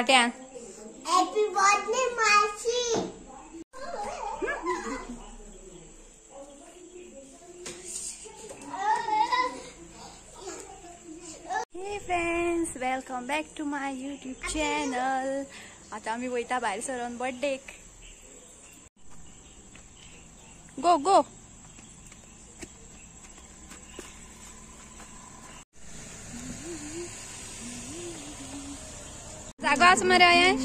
मोठ्यान happy birthday मासी. Hey friends, welcome back to my YouTube channel. आता आम्ही वयता भायर सरून बर्थडेक. गो गो. जागो आस मरे अयश.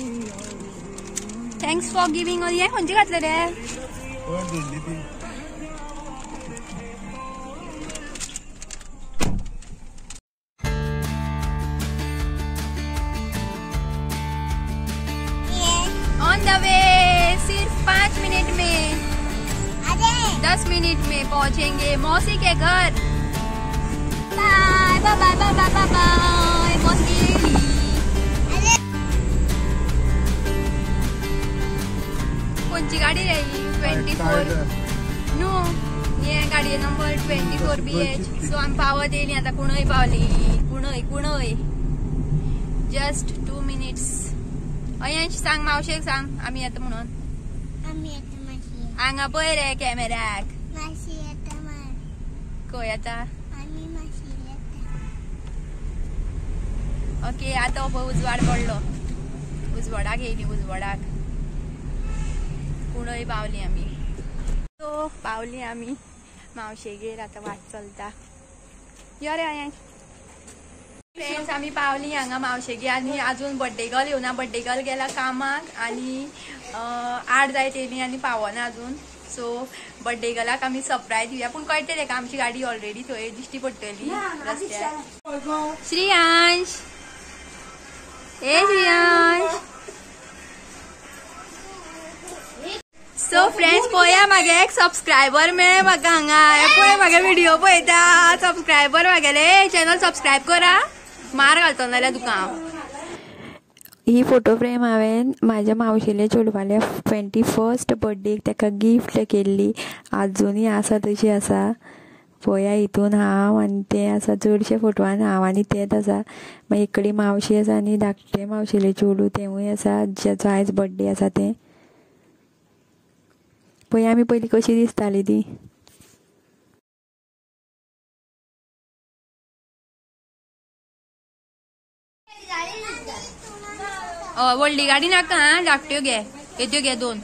Thanks for giving all. हे खंयचे घातले रे? On the way. सिर्फ 5 मिनट में 10 मिनट में पहुंचेंगे मौसी के घर. Bye bye bye bye bye bye मौसी. कोणची गाडी रे? 24 नो. ये गाडी नंबर 24 BH. सो आम्ही पावत येली आता. कुणय पावली. कुणय जस्ट 2 मिनिट्स. अयंश सांग मावशेक सांग आम्ही येतो म्हणून. हांगा पळय रे कॅमेराक. खंय आता? ओके आता उजवाड पडलो. उजवाडाक येयली. उजवाडाक कुणय पावली आम्ही. सो पावली आम्ही मावशेगेर. आता वाट चलता. यो रे अयंश. फ्रेंड्स आम्ही पावली हांगा मावशेगेर आणि अजून बर्थडे गर्ल येवना. बर्थडे गर्ल गेला कामाक आणि 8 जायत येयली आणि पावना अजून. सो बर्थडे गर्लाक आम्ही सरप्राईज दिवया. पूण कळटलें तेका आमची गाडी ऑलरेडी थंय दिश्टी पडटली रस्त्यार. श्रेयांश. ए श्रेयांश. सो फ्रेंड्स पळया म्हागे एक सबस्क्रायबर मेळ्ळे म्हाका हांगा. हे पळय म्हागे व्हिडिओ पळयता. सबस्क्रायबर म्हागेले चॅनल सबस्क्रायब करा. मार घालता नाल्यार तुका हांव. ही फोटो फ्रेम हांवें म्हाज्या मावशेल्या चेडवाल्या 21st बर्थडेक ताका गिफ्ट केल्ली. आजुनूय आसा तशी आसा. पळया हितून हांव आनी तें आसा. चडशे फोटवान हांव आनी तेंच आसा. मागीर एक कडेन मावशी आसा आनी धाकटें मावशेलें चेडूं तेंवूय आसा जेचो आयज बर्थडे आसा तें. पळय आमी पयलीं कशी दिसताली ती. व्हडली गाडी नाका. धाकट्यो घे. येत्यो घे 2.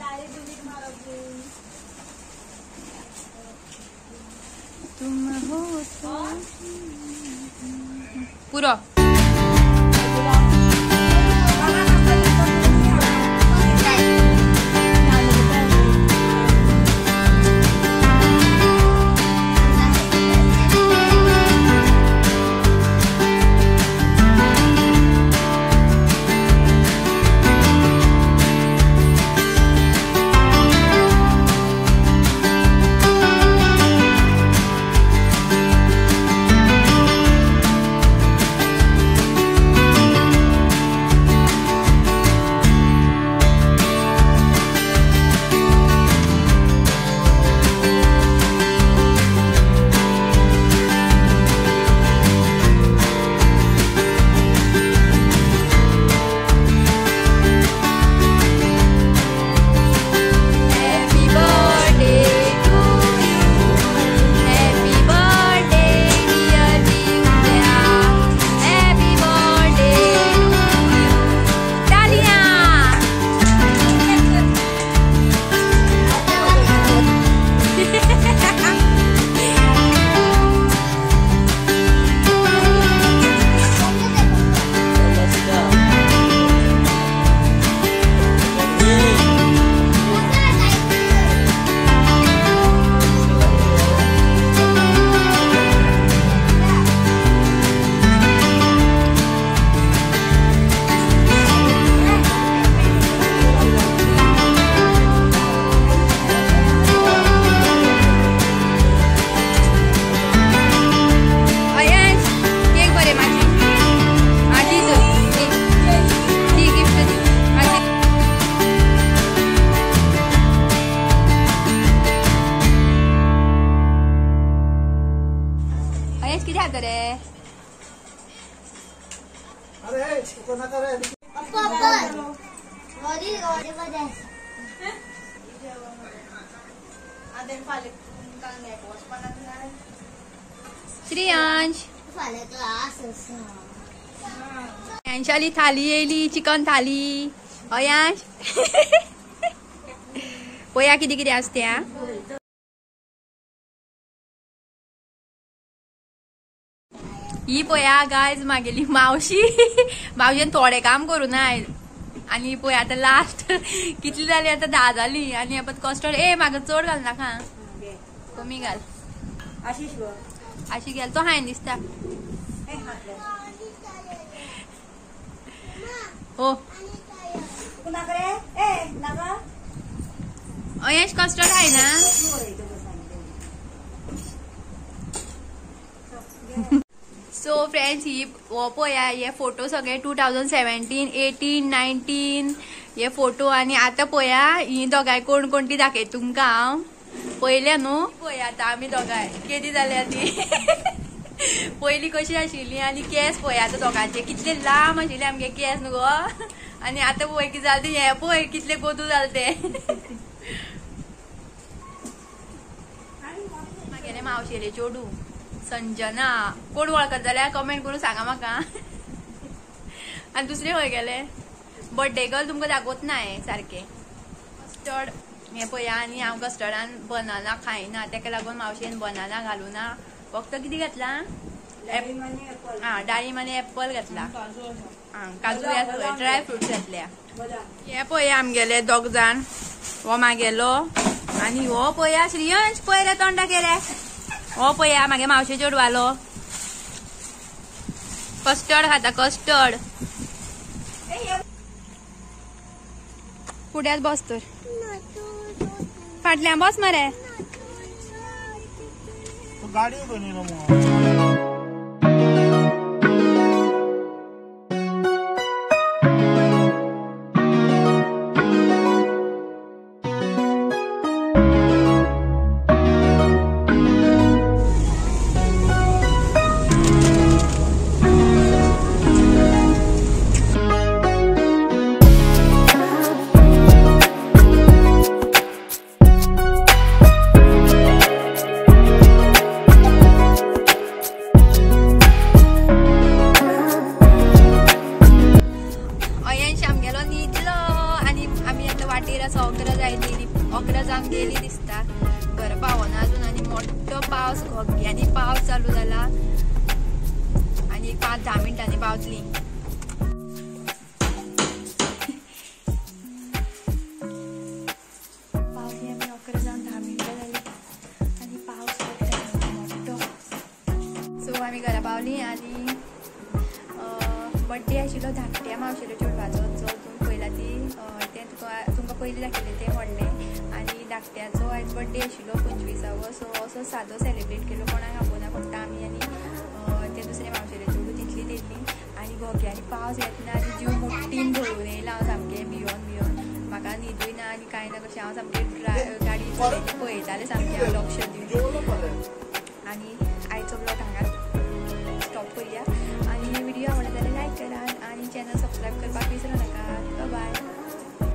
पुरो. श्रेयांश यांशाली थाली येयली चिकन थाली अयांश पया किती किती असत्या ही पया गायज मागेली मावशी मावशेन थोडे काम करून आयज आणि पळय आता लास्ट कितली जाली आता 10 जाली आणि आपण कस्टर्ड म्हाका चड घाल नाका कमी घाल आशी घाल तो हायन दिसता हो अयश कस्टर्ड आहे ना सो फ्रेंड्स ही हो पळया हे फोटो सगळे 2017, 18, 19 हे फोटो आणि आता पळया ही दोगांय कोण कोणती दाखय तुमकां हांव पयले न्हू पळया आता आमी दोगांय केदी जाल्या ती पयली कशी आशिल्ली आणि केस पळया आता दोगांचे कितले लांब आशिल्ले आमगे केस न्हू गो आणि आता पळय कितें जालें ते हे पळय कितले गोदू जाले ते मागेले मावशेले चोडू संजना कोण वळखत जाल्यार कमेंट करून सांगा म्हाका आणि दुसरे खंय गेले बर्थडे गर्ल तुमकां दाखवत ना सारखे कस्टर्ड हे पळया आणि हांव कस्टर्डान बनाना खायना तेका लागून मावशेन बनाना घालूना फक्त कितें घातला डाळिंब आनी एप्पल घातला काजू ड्राय फ्रुट्स घातल्या हे पळया आमगेले दोग जाण हो मागेलो आणि हो पळया श्रेयांश पळय रे तोंडा केले हो पळया मागे मावशे चेडवालो कस्टर्ड खाता कस्टर्ड फुड्यात बस तर फाटल्यान बस मरे गाडी गेली दिसता घर पावना अजून आणि मोठो पावस घोग्यांनी पावस चालू झाला आणि 5-10 मिनिटांनी पावतली पावली आम्ही 11 जाऊन 10 मिनिटं झाली आणि पावस मोठो सो आम्ही घरा पावली आणि बर्थडे आशिल्लो धाकट्या मावशेलो चेडवाचो जो पयला ती ते तुमकां पयलीं दाखयलें तें व्हडलें आनी धाकट्याचो आयज बर्थडे आशिल्लो 25वो सो असो सादो सेलिब्रेट केलो कोणाक आपोवना फक्त आमी आनी ते दुसरे मावशेले चेडूं तितली तेली आनी भोग्यांनी पावस येतना आनी जीव मुट्टीन भरून येयला हांव सामकें भियोन म्हाका न्हिदूय ना आनी कांय ना कशें हांव सामकें गाडी चलयता पळयतालें सामकें हांव लक्ष दिवन आनी आयचो ब्लॉग हांगा स्टॉप करुया आनी व्हिडिओ आवडला जाल्यार लायक करा आनी चॅनल सबस्क्रायब करपाक विसरूं नाका बाय